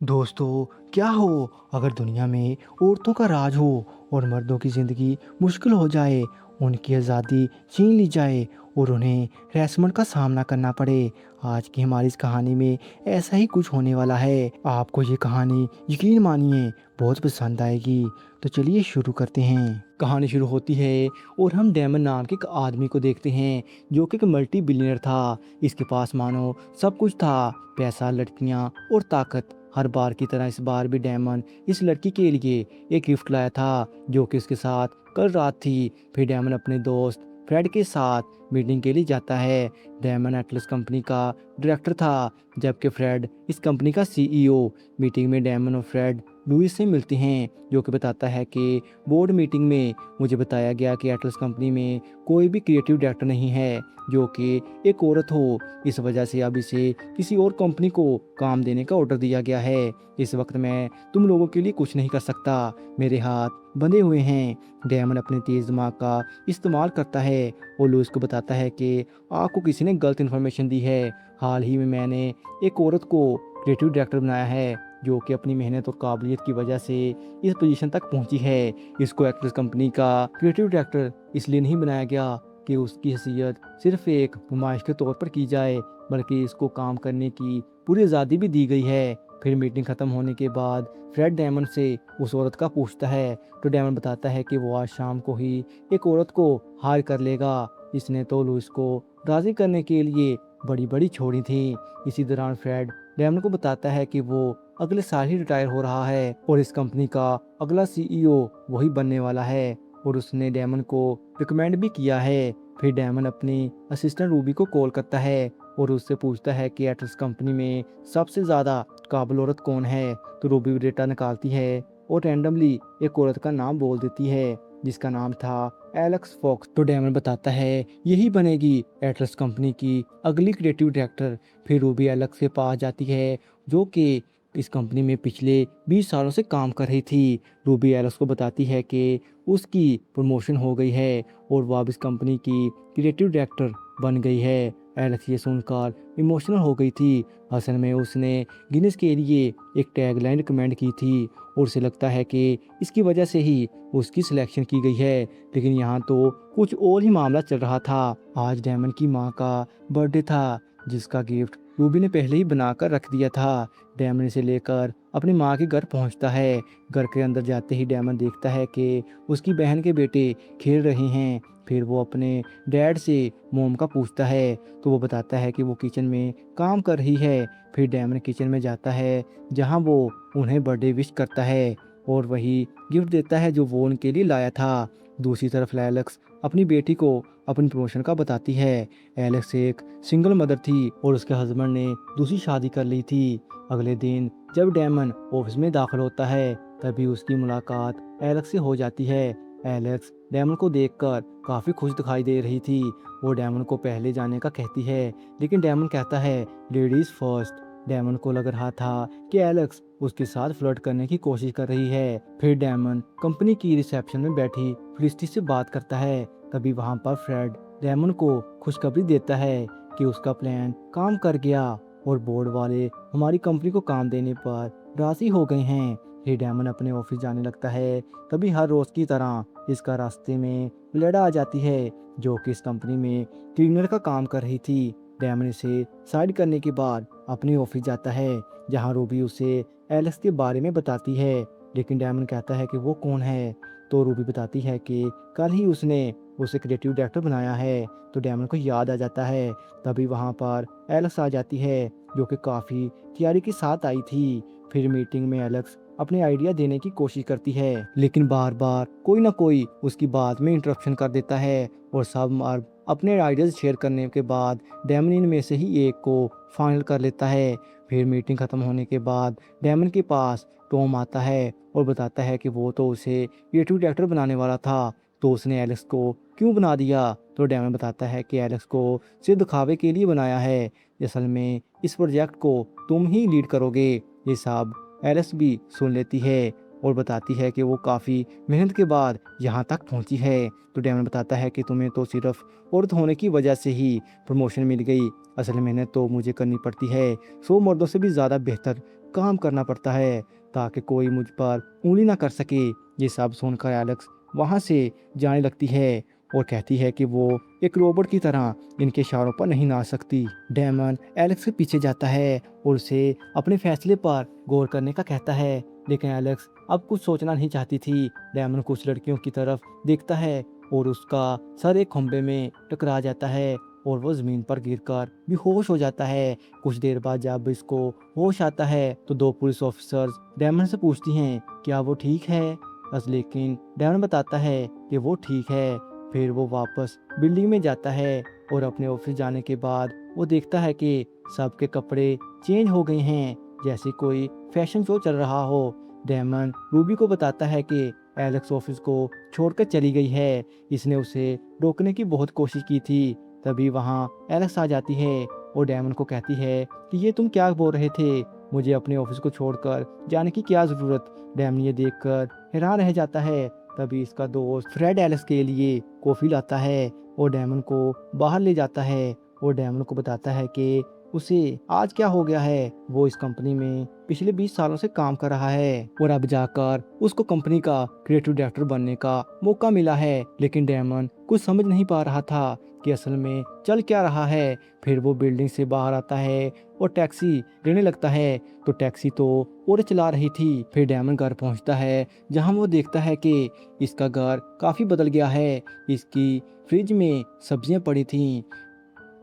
दोस्तों, क्या हो अगर दुनिया में औरतों का राज हो और मर्दों की ज़िंदगी मुश्किल हो जाए, उनकी आज़ादी छीन ली जाए और उन्हें हरैसमेंट का सामना करना पड़े। आज की हमारी इस कहानी में ऐसा ही कुछ होने वाला है। आपको ये कहानी यकीन मानिए बहुत पसंद आएगी। तो चलिए शुरू करते हैं। कहानी शुरू होती है और हम डेमन नाम के एक आदमी को देखते हैं जो कि एक मल्टी बिलियनर था। इसके पास मानो सब कुछ था, पैसा, लड़कियां और ताकत। हर बार की तरह इस बार भी डेमन इस लड़की के लिए एक गिफ्ट लाया था जो कि उसके साथ कल रात थी। फिर डेमन अपने दोस्त फ्रेड के साथ मीटिंग के लिए जाता है। डेमन एटलस कंपनी का डायरेक्टर था जबकि फ्रेड इस कंपनी का सीईओ। मीटिंग में डेमन और फ्रेड लुइस से मिलते हैं जो कि बताता है कि बोर्ड मीटिंग में मुझे बताया गया कि एटलस कंपनी में कोई भी क्रिएटिव डायरेक्टर नहीं है जो कि एक औरत हो। इस वजह से अब इसे किसी और कंपनी को काम देने का ऑर्डर दिया गया है। इस वक्त मैं तुम लोगों के लिए कुछ नहीं कर सकता, मेरे हाथ बंधे हुए हैं। डेमन अपने तेज दिमाग का इस्तेमाल करता है और लुइस को बताता है कि आपको किसी ने गलत इन्फॉर्मेशन दी है। हाल ही में मैंने एक औरत को क्रिएटिव डायरेक्टर बनाया है जो कि अपनी मेहनत और काबिलियत की वजह से इस पोजीशन तक पहुंची है। इसको एक्ट्रेस कंपनी का क्रिएटिव डायरेक्टर इसलिए नहीं बनाया गया कि उसकी हैसियत सिर्फ एक नुमाइश के तौर पर की जाए, बल्कि इसको काम करने की पूरी आज़ादी भी दी गई है। फिर मीटिंग ख़त्म होने के बाद फ्रेड डेमन से उस औरत का पूछता है तो डेमन बताता है कि वो आज शाम को ही एक औरत को हायर कर लेगा। इसने तो लुइस को राज़ी करने के लिए बड़ी बड़ी छोड़ी थी। इसी दौरान फ्रेड डेमन को बताता है कि वो अगले साल ही रिटायर हो रहा है और इस कंपनी का अगला सीईओ वही बनने वाला है और उसने डेमन को रिकमेंड भी किया है। फिर डेमन अपनी असिस्टेंट रूबी को कॉल करता है और उससे पूछता है कि एटर्स कंपनी में सबसे ज़्यादा काबिल औरत कौन है। तो रूबी डेटा निकालती है और रैंडमली एक औरत का नाम बोल देती है जिसका नाम था एलेक्स फॉक्स। तो डेमन बताता है यही बनेगी एटलस कंपनी की अगली क्रिएटिव डायरेक्टर। फिर रूबी एलेक्स के पास जाती है जो कि इस कंपनी में पिछले 20 सालों से काम कर रही थी। रूबी एलेक्स को बताती है कि उसकी प्रमोशन हो गई है और वह अब इस कंपनी की क्रिएटिव डायरेक्टर बन गई है। एलेक्स ये सुनकर इमोशनल हो गई थी। असल में उसने गिनीज के लिए एक टैगलाइन रिकमेंड की थी और उसे लगता है कि इसकी वजह से ही उसकी सिलेक्शन की गई है। लेकिन यहाँ तो कुछ और ही मामला चल रहा था। आज डेमन की माँ का बर्थडे था जिसका गिफ्ट रूबी ने पहले ही बनाकर रख दिया था। डेमन इसे लेकर अपनी माँ के घर पहुँचता है। घर के अंदर जाते ही डेमन देखता है कि उसकी बहन के बेटे खेल रहे हैं। फिर वो अपने डैड से मोम का पूछता है तो वो बताता है कि वो किचन में काम कर रही है। फिर डेमन किचन में जाता है जहाँ वो उन्हें बर्थडे विश करता है और वही गिफ्ट देता है जो वो उनके लिए लाया था। दूसरी तरफ एलेक्स अपनी बेटी को अपनी प्रमोशन का बताती है। एलेक्स एक सिंगल मदर थी और उसके हस्बैंड ने दूसरी शादी कर ली थी। अगले दिन जब डेमन ऑफिस में दाखिल होता है तभी उसकी मुलाकात एलेक्स से हो जाती है। एलेक्स डेमन को देखकर काफ़ी खुश दिखाई दे रही थी। वो डेमन को पहले जाने का कहती है लेकिन डेमन कहता है लेडीज फर्स्ट। डेमन को लग रहा था कि एलेक्स उसके साथ फ्लर्ट करने की कोशिश कर रही है। फिर डेमन कंपनी की रिसेप्शन में बैठी फेलिसिटी से बात करता है। तभी वहां पर फ्रेड डेमन को खुशखबरी देता है कि उसका प्लान काम कर गया और बोर्ड वाले हमारी कंपनी को काम देने पर राजी हो गए हैं। फिर डेमन अपने ऑफिस जाने लगता है। तभी हर रोज की तरह इसका रास्ते में लेडा आ जाती है जो कि इस कंपनी में क्लीनर का काम कर रही थी। डेमन इसे साइड करने के बाद अपने ऑफिस जाता है जहां रूबी उसे एलेक्स के बारे में बताती है। लेकिन डेमन कहता है कि वो कौन है। तो रूबी बताती है कि कल ही उसने उसे क्रिएटिव डायरेक्टर बनाया है। तो डेमन को याद आ जाता है। तभी वहां पर एलेक्स आ जाती है जो कि काफ़ी तैयारी के साथ आई थी। फिर मीटिंग में एलेक्स अपने आइडिया देने की कोशिश करती है लेकिन बार बार कोई ना कोई उसकी बात में इंटरप्शन कर देता है और सब मर्द अपने आइडियाज़ शेयर करने के बाद डेमन इनमें से ही एक को फाइनल कर लेता है। फिर मीटिंग ख़त्म होने के बाद डेमन के पास टॉम आता है और बताता है कि वो तो उसे क्रिएटिव डायरेक्टर बनाने वाला था तो उसने एलेक्स को क्यों बना दिया। तो डेमन बताता है कि एलेक्स को सिर्फ दिखावे के लिए बनाया है, असल में इस प्रोजेक्ट को तुम ही लीड करोगे। ये सब एलेक्स भी सुन लेती है और बताती है कि वो काफ़ी मेहनत के बाद यहाँ तक पहुँची है। तो डेमन बताता है कि तुम्हें तो सिर्फ औरत होने की वजह से ही प्रमोशन मिल गई, असल मेहनत तो मुझे करनी पड़ती है। 100 मर्दों से भी ज़्यादा बेहतर काम करना पड़ता है ताकि कोई मुझ पर उंगली ना कर सके। ये सब सुनकर एलेक्स वहाँ से जाने लगती है और कहती है कि वो एक रोबोट की तरह इनके इशारों पर नहीं नाच सकती। डेमन एलेक्स के पीछे जाता है और उसे अपने फैसले पर गौर करने का कहता है, लेकिन एलेक्स अब कुछ सोचना नहीं चाहती थी। डेमन कुछ लड़कियों की तरफ देखता है और उसका सर एक खंबे में टकरा जाता है और वो ज़मीन पर गिरकर बेहोश हो जाता है। कुछ देर बाद जब इसको होश आता है तो दो पुलिस ऑफिसर्स डेमन से पूछती हैं क्या वो ठीक है, बस लेकिन डेमन बताता है कि वो ठीक है। फिर वो वापस बिल्डिंग में जाता है और अपने ऑफिस जाने के बाद वो देखता है कि सबके कपड़े चेंज हो गए हैं, जैसे कोई फैशन शो चल रहा हो। डेमन रूबी को बताता है कि एलेक्स ऑफिस को छोड़कर चली गई है, इसने उसे रोकने की बहुत कोशिश की थी। तभी वहाँ एलेक्स आ जाती है और डेमन को कहती है कि ये तुम क्या बोल रहे थे, मुझे अपने ऑफिस को छोड़कर जाने की क्या ज़रूरत। डेमन ये देखकर हैरान रह जाता है। तभी इसका दोस्त फ्रेड एलेक्स के लिए कॉफ़ी लाता है और डेमन को बाहर ले जाता है और डेमन को बताता है कि उसे आज क्या हो गया है। वो इस कंपनी में पिछले 20 सालों से काम कर रहा है और अब जाकर उसको कंपनी का क्रिएटिव डायरेक्टर बनने का मौका मिला है, लेकिन डेमन कुछ समझ नहीं पा रहा था कि असल में चल क्या रहा है। फिर वो बिल्डिंग से बाहर आता है और टैक्सी लेने लगता है तो टैक्सी तो और चला रही थी। फिर डेमन घर पहुंचता है जहां वो देखता है कि इसका घर काफ़ी बदल गया है। इसकी फ्रिज में सब्जियां पड़ी थीं,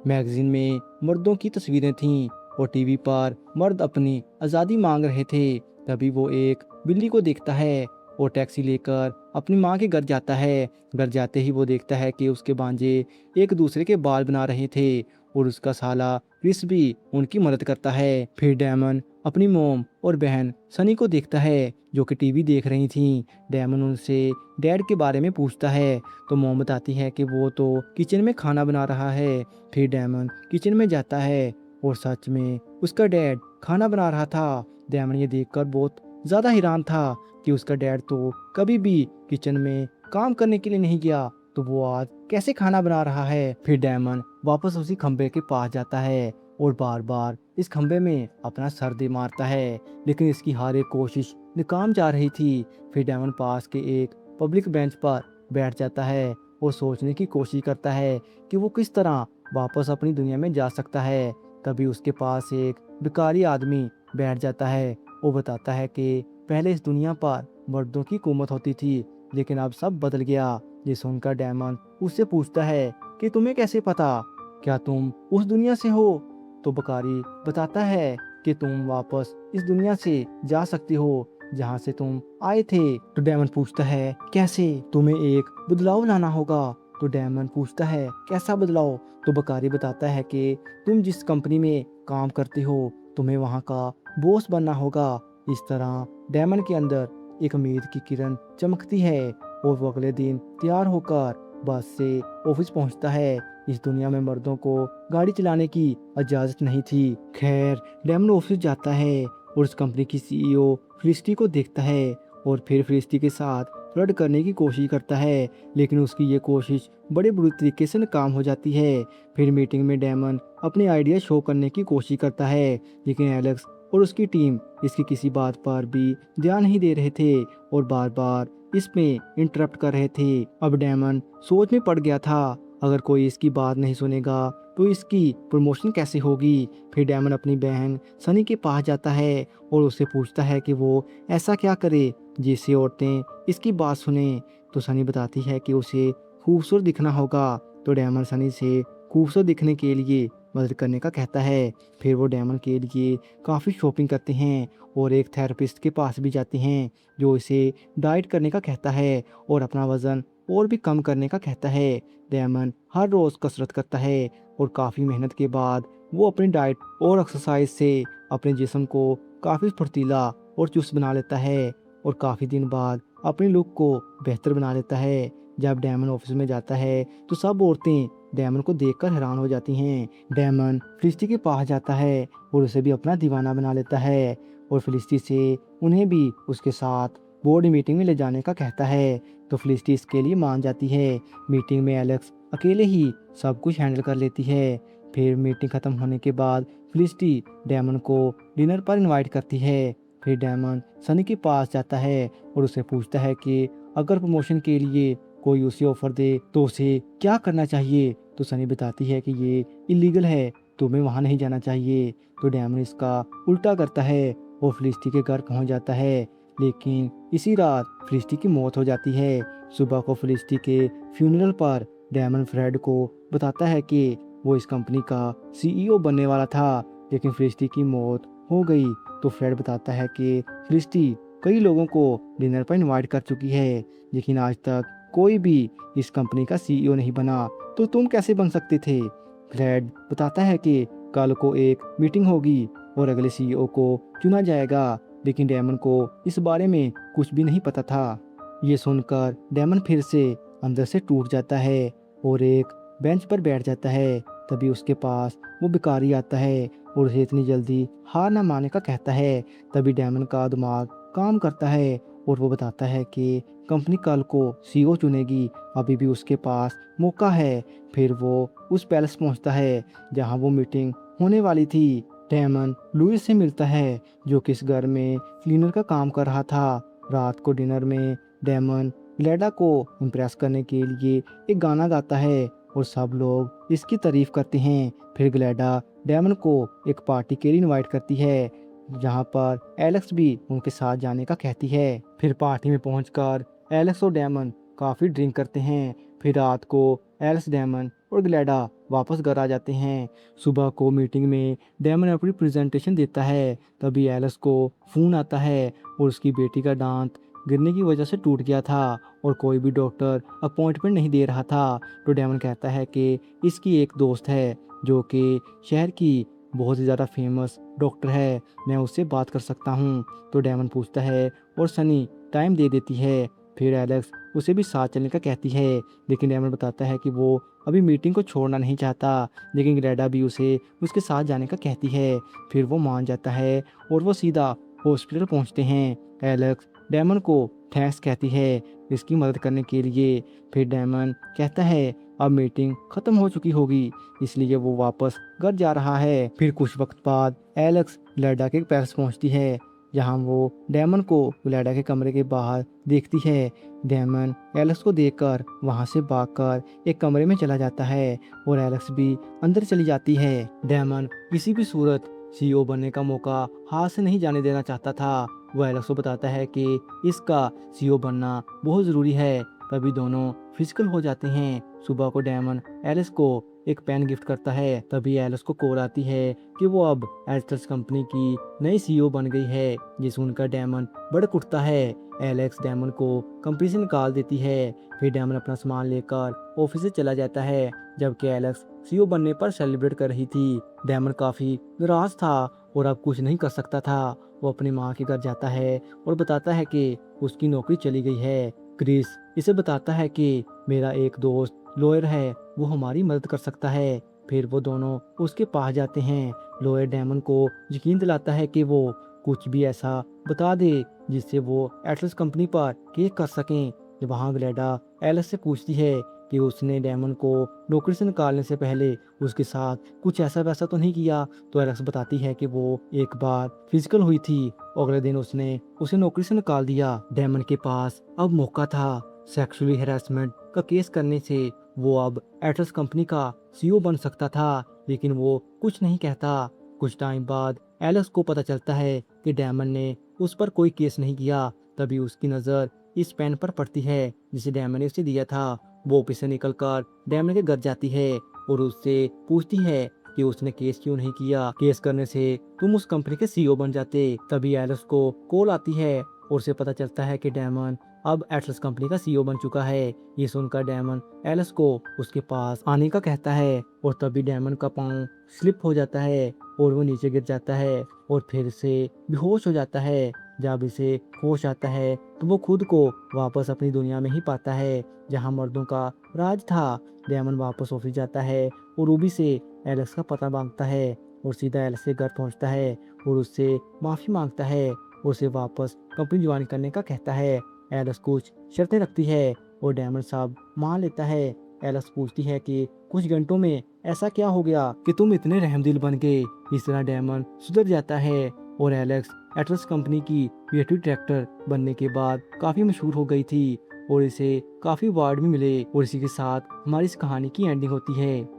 मैगजीन में मर्दों की तस्वीरें थीं और टीवी पर मर्द अपनी आज़ादी मांग रहे थे। तभी वो एक बिल्ली को देखता है और टैक्सी लेकर अपनी माँ के घर जाता है। घर जाते ही वो देखता है कि उसके भांजे एक दूसरे के बाल बना रहे थे और उसका साला क्रिस भी उनकी मदद करता है। फिर डेमन अपनी मोम और बहन सनी को देखता है जो कि टीवी देख रही थीं। डेमन उनसे डैड के बारे में पूछता है तो मोम बताती है कि वो तो किचन में खाना बना रहा है। फिर डेमन किचन में जाता है और सच में उसका डैड खाना बना रहा था। डेमन ये देखकर बहुत ज़्यादा हैरान था कि उसका डैड तो कभी भी किचन में काम करने के लिए नहीं गया, तो वो आज कैसे खाना बना रहा है। फिर डेमन वापस उसी खंबे के पास जाता है और बार बार इस खंबे में अपना सर दे मारता है, लेकिन इसकी हर एक कोशिश नाकाम जा रही थी। फिर डेमन पास के एक पब्लिक बेंच पर बैठ जाता है और सोचने की कोशिश करता है कि वो किस तरह वापस अपनी दुनिया में जा सकता है। तभी उसके पास एक भिखारी आदमी बैठ जाता है। वो बताता है कि पहले इस दुनिया पर मर्दों की हुकूमत होती थी, लेकिन अब सब बदल गया। ये सुनकर डेमन उससे पूछता है कि तुम्हें कैसे पता, क्या तुम उस दुनिया से हो। तो भिखारी बताता है कि तुम वापस इस दुनिया से जा सकते हो जहाँ से तुम आए थे। तो डेमन पूछता है कैसे, तुम्हें एक बदलाव लाना होगा। तो डेमन पूछता है कैसा बदलाव। तो भिखारी बताता है कि तुम जिस कंपनी में काम करते हो तुम्हें वहाँ का बॉस बनना होगा। इस तरह डेमन के अंदर एक उम्मीद की किरण चमकती है और वो अगले दिन तैयार होकर बस से ऑफिस पहुंचता है। इस दुनिया में मर्दों को गाड़ी चलाने की इजाज़त नहीं थी। खैर डेमन ऑफिस जाता है और उस कंपनी की सीईओ फेलिसिटी को देखता है और फिर फेलिसिटी के साथ फ्लर्ट करने की कोशिश करता है, लेकिन उसकी ये कोशिश बड़े बुरी तरीके से नाकाम हो जाती है। फिर मीटिंग में डेमन अपने आइडिया शो करने की कोशिश करता है, लेकिन एलेक्स और उसकी टीम इसकी किसी बात पर भी ध्यान नहीं दे रहे थे और बार बार इसमें इंटरप्ट कर रहे थे। अब डेमन सोच में पड़ गया था, अगर कोई इसकी बात नहीं सुनेगा तो इसकी प्रमोशन कैसे होगी। फिर डेमन अपनी बहन सनी के पास जाता है और उससे पूछता है कि वो ऐसा क्या करे जिससे औरतें इसकी बात सुने। तो सनी बताती है कि उसे खूबसूरत दिखना होगा। तो डेमन सनी से खूबसूरत दिखने के लिए मदद करने का कहता है। फिर वो डेमन के लिए काफ़ी शॉपिंग करते हैं और एक थेरेपिस्ट के पास भी जाते हैं जो इसे डाइट करने का कहता है और अपना वज़न और भी कम करने का कहता है। डेमन हर रोज़ कसरत करता है और काफ़ी मेहनत के बाद वो अपनी डाइट और एक्सरसाइज से अपने जिस्म को काफ़ी फुर्तीला और चुस्त बना लेता है और काफ़ी दिन बाद अपनी लुक को बेहतर बना लेता है। जब डेमन ऑफिस में जाता है तो सब औरतें डेमन को देखकर हैरान हो जाती हैं। डेमन फेलिसिटी के पास जाता है और उसे भी अपना दीवाना बना लेता है और फेलिसिटी से उन्हें भी उसके साथ बोर्ड मीटिंग में ले जाने का कहता है। तो फेलिसिटी इसके लिए मान जाती है। मीटिंग में एलेक्स अकेले ही सब कुछ हैंडल कर लेती है, फिर मीटिंग ख़त्म होने के बाद फेलिसिटी डेमन को डिनर पर इनवाइट करती है। फिर डेमन सनी के पास जाता है और उससे पूछता है कि अगर प्रमोशन के लिए कोई उसे ऑफर दे तो उसे क्या करना चाहिए। तो सनी बताती है कि ये इलीगल है, तुम्हें वहाँ नहीं जाना चाहिए। तो डेमन इसका उल्टा करता है और फेलिसिटी के घर पहुँच जाता है। लेकिन इसी रात फेलिसिटी की मौत हो जाती है। सुबह को फेलिसिटी के फ्यूनरल पर डेमन फ्रेड को बताता है कि वो इस कंपनी का सीईओ बनने वाला था, लेकिन फेलिसिटी की मौत हो गई। तो फ्रेड बताता है कि फेलिसिटी कई लोगों को डिनर पर इनवाइट कर चुकी है, लेकिन आज तक कोई भी इस कंपनी का सीईओ नहीं बना, तो तुम कैसे बन सकते थे। फ्रेड बताता है कि कल को एक मीटिंग होगी और अगले सीईओ को चुना जाएगा, लेकिन डेमन को इस बारे में कुछ भी नहीं पता था। ये सुनकर डेमन फिर से अंदर से टूट जाता है और एक बेंच पर बैठ जाता है। तभी उसके पास वो भिखारी आता है और उसे इतनी जल्दी हार ना मानने का कहता है। तभी डेमन का दिमाग काम करता है और वो बताता है कि कंपनी कल को सीईओ चुनेगी, अभी भी उसके पास मौका है। फिर वो उस पैलेस पहुंचता है जहां वो मीटिंग होने वाली थी। डेमन लुइस से मिलता है जो कि इस घर में क्लीनर का काम कर रहा था। रात को डिनर में डेमन ग्लेडा को इम्प्रेस करने के लिए एक गाना गाता है और सब लोग इसकी तारीफ करते हैं। फिर ग्लेडा डेमन को एक पार्टी के लिए इनवाइट करती है जहां पर एलेक्स भी उनके साथ जाने का कहती है। फिर पार्टी में पहुंचकर एलेक्स और डेमन काफ़ी ड्रिंक करते हैं। फिर रात को एलेक्स, डेमन और ग्लेडा वापस घर आ जाते हैं। सुबह को मीटिंग में डेमन अपनी प्रेजेंटेशन देता है। तभी एलेक्स को फ़ोन आता है और उसकी बेटी का दांत गिरने की वजह से टूट गया था और कोई भी डॉक्टर अपॉइंटमेंट नहीं दे रहा था। तो डेमन कहता है कि इसकी एक दोस्त है जो कि शहर की बहुत ही ज़्यादा फेमस डॉक्टर है, मैं उससे बात कर सकता हूँ। तो डेमन पूछता है और सनी टाइम दे देती है। फिर एलेक्स उसे भी साथ चलने का कहती है, लेकिन डेमन बताता है कि वो अभी मीटिंग को छोड़ना नहीं चाहता, लेकिन ग्रेडा भी उसे उसके साथ जाने का कहती है। फिर वो मान जाता है और वो सीधा हॉस्पिटल पहुँचते हैं। एलेक्स डेमन को थैंक्स कहती है इसकी मदद करने के लिए। फिर डेमन कहता है अब मीटिंग ख़त्म हो चुकी होगी, इसलिए वो वापस घर जा रहा है। फिर कुछ वक्त बाद एलेक्स ग्लेडा के पैलेस पहुंचती है जहां वो डेमन को ग्लेडा के कमरे के बाहर देखती है। डेमन एलेक्स को देखकर वहां से भागकर एक कमरे में चला जाता है और एलेक्स भी अंदर चली जाती है। डेमन किसी भी सूरत सीईओ बनने का मौका हाथ से नहीं जाने देना चाहता था। वो एलेक्स को बताता है कि इसका सीईओ बनना बहुत ज़रूरी है। तभी दोनों फिजिकल हो जाते हैं। सुबह को डेमन एलिस को एक पेन गिफ्ट करता है। तभी एलिस को कॉल आती है कि वो अब एस्टर्स कंपनी की नई सीईओ बन गई है। ये सुनकर डेमन भड़क उठता है। एलेक्स डेमन को कंपनी से निकाल देती है। फिर डेमन अपना सामान लेकर ऑफिस से चला जाता है, जबकि एलेक्स सीईओ बनने पर सेलिब्रेट कर रही थी। डेमन काफी नाराज था और अब कुछ नहीं कर सकता था। वो अपनी माँ के घर जाता है और बताता है कि उसकी नौकरी चली गई है। क्रिस इसे बताता है कि मेरा एक दोस्त लॉयर है, वो हमारी मदद कर सकता है। फिर वो दोनों उसके पास जाते हैं। लॉयर डेमन को यकीन दिलाता है कि वो कुछ भी ऐसा बता दे जिससे वो एटलस कंपनी पर केस कर सकें। जब वहाँ ग्लेडा एलिस से पूछती है कि उसने डेमन को नौकरी से निकालने से पहले उसके साथ कुछ ऐसा वैसा तो नहीं किया, तो एलेक्स बताती है कि वो एक बार फिजिकल हुई थी और अगले दिन उसने उसे नौकरी से निकाल दिया। डेमन के पास अब मौका था सेक्सुअली हैरेसमेंट का केस करने से। वो अब एटलस कंपनी का सीईओ बन सकता था, लेकिन वो कुछ नहीं कहता। कुछ टाइम बाद एलेक्स को पता चलता है कि डेमन ने उस पर कोई केस नहीं किया। तभी उसकी नज़र इस पेन पर पड़ती है जिसे डेमन ने उसे दिया था। वो ऑफिस से निकलकर डेमन के घर जाती है और उससे पूछती है कि उसने केस क्यों नहीं किया, केस करने से तुम उस कंपनी के सीईओ बन जाते। तभी एलेक्स को कॉल आती है और उसे पता चलता है कि डेमन अब एटलस कंपनी का सीईओ बन चुका है। ये सुनकर डेमन एलेक्स को उसके पास आने का कहता है और तभी डेमन का पाँव स्लिप हो जाता है और वो नीचे गिर जाता है और फिर से बेहोश हो जाता है। जब इसे होश आता है तो वो खुद को वापस अपनी दुनिया में ही पाता है जहाँ मर्दों का राज था। डेमन वापस ऑफिस जाता है और रूबी से एलेक्स का पता मांगता है और सीधा एलेक्स के घर पहुंचता है और उससे माफ़ी मांगता है और उसे वापस कंपनी ज्वाइन करने का कहता है। एलेक्स कुछ शर्तें रखती है और डेमन साहब मान लेता है। एलेक्स पूछती है कि कुछ घंटों में ऐसा क्या हो गया कि तुम इतने रहमदिल बन गए। इस तरह डेमन सुधर जाता है और एलेक्स एटलस कंपनी की क्रिएटिव डायरेक्टर बनने के बाद काफ़ी मशहूर हो गई थी और इसे काफ़ी अवार्ड भी मिले। और इसी के साथ हमारी इस कहानी की एंडिंग होती है।